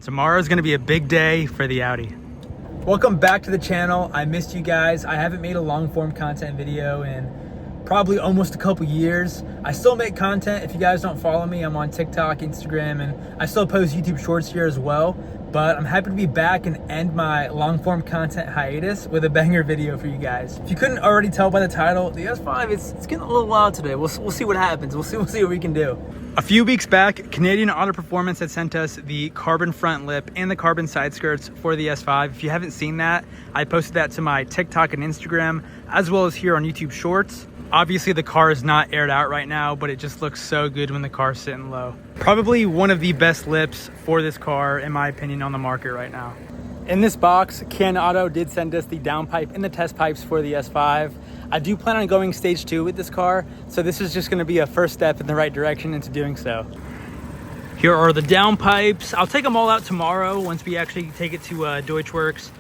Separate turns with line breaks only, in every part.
Tomorrow's gonna be a big day for the Audi. Welcome back to the channel. I missed you guys. I haven't made a long form content video in probably almost a couple years. I still make content. If you guys don't follow me, I'm on TikTok, Instagram, and I still post YouTube shorts here as well. But I'm happy to be back and end my long form content hiatus with a banger video for you guys. If you couldn't already tell by the title, the S5, it's getting a little wild today. We'll see what happens. We'll see what we can do. A few weeks back, Canadian Auto Performance had sent us the carbon front lip and the carbon side skirts for the S5. If you haven't seen that, I posted that to my TikTok and Instagram, as well as here on YouTube Shorts. Obviously the car is not aired out right now, but it just looks so good when the car's sitting low. Probably one of the best lips for this car, in my opinion, on the market right now. In this box, Can Auto did send us the downpipe and the test pipes for the S5. I do plan on going stage 2 with this car, so this is just gonna be a first step in the right direction into doing so. Here are the downpipes. I'll take them all out tomorrow once we actually take it to Deutschwerks.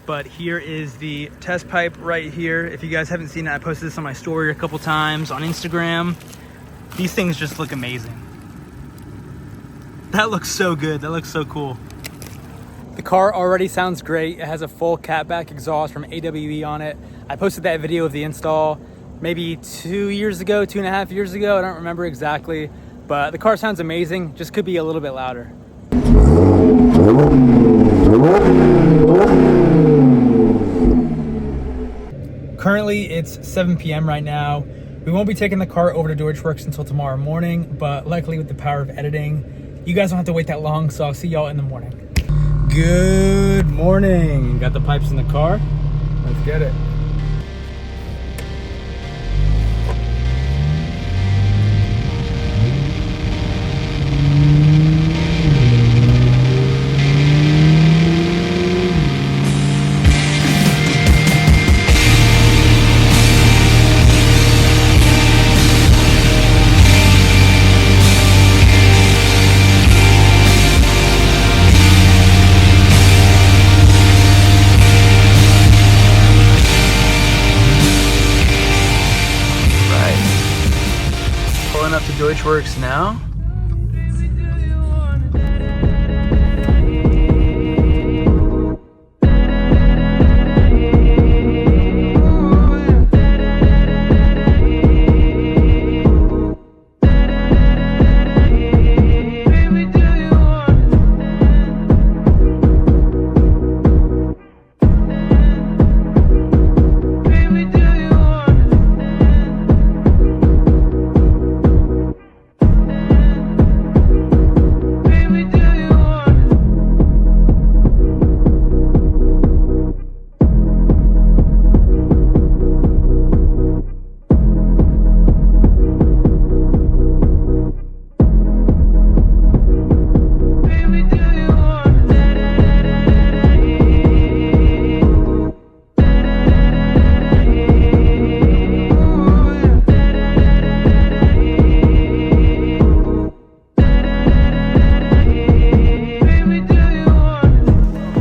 But here is the test pipe right here. If you guys haven't seen it, I posted this on my story a couple times on Instagram. These things just look amazing. That looks so good. That looks so cool. The car already sounds great. It has a full catback exhaust from AWE on it. I posted that video of the install maybe 2 years ago, 2.5 years ago. I don't remember exactly, but the car sounds amazing. Just could be a little bit louder. Currently, it's 7 p.m. right now. We won't be taking the car over to Deutschwerks until tomorrow morning, but luckily with the power of editing, you guys don't have to wait that long, so I'll see y'all in the morning. Good morning. Got the pipes in the car. Let's get it. Pulling up to Deutschwerks now.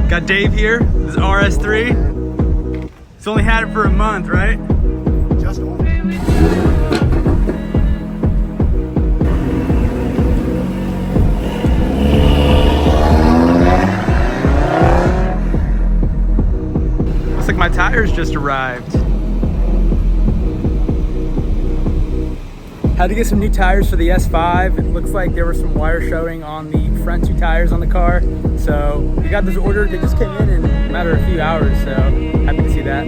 Got Dave here, this RS3. He's only had it for a month, right?
Just one.
Looks like my tires just arrived. Had to get some new tires for the S5. It looks like there was some wire showing on the front 2 tires on the car. So we got those ordered. They just came in a matter of a few hours. So happy to see that.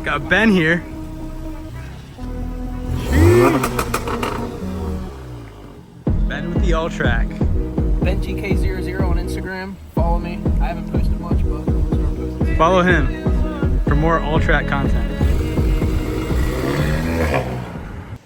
Got Ben here. Ben with the all-track.
Ben GK00 on Instagram. Follow me. I haven't posted much, but I'll start posting.
Follow him for more all-track content.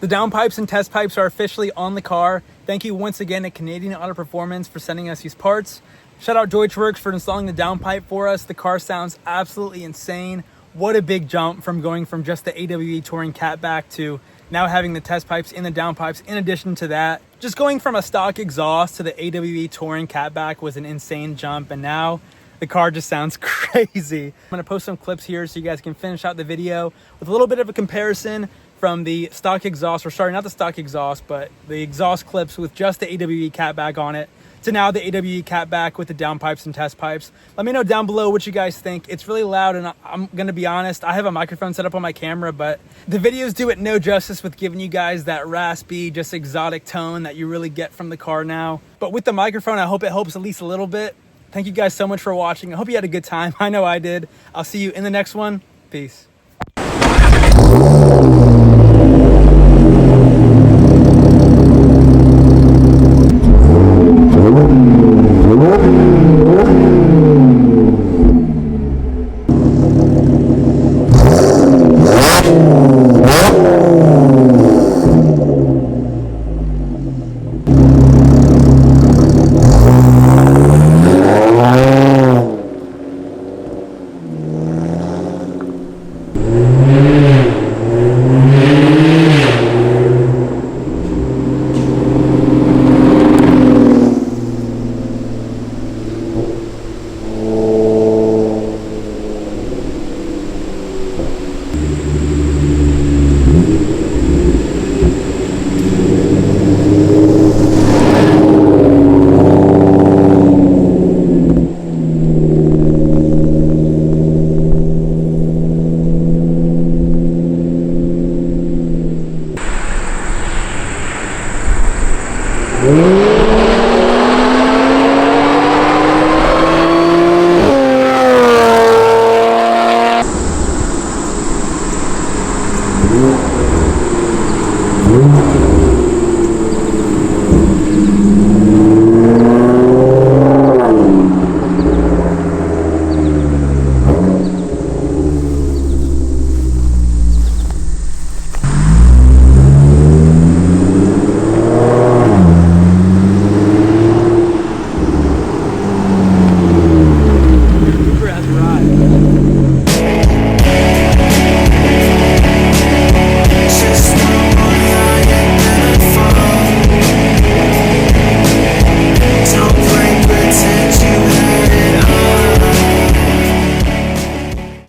The downpipes and test pipes are officially on the car. Thank you once again to Canadian Auto Performance for sending us these parts. Shout out Deutschwerks for installing the downpipe for us. The car sounds absolutely insane. What a big jump from going from just the AWE Touring catback to now having the test pipes and the downpipes in addition to that. Just going from a stock exhaust to the AWE Touring catback was an insane jump, and now The car just sounds crazy. I'm gonna post some clips here so you guys can finish out the video with a little bit of a comparison from the stock exhaust, or sorry, not the stock exhaust, but the exhaust clips with just the AWE catback on it, to now the AWE catback with the downpipes and test pipes. Let me know down below what you guys think. It's really loud, and I'm gonna be honest, I have a microphone set up on my camera, but the videos do it no justice with giving you guys that raspy, just exotic tone that you really get from the car now. But with the microphone, I hope it helps at least a little bit. Thank you guys so much for watching. I hope you had a good time. I know I did. I'll see you in the next one. Peace.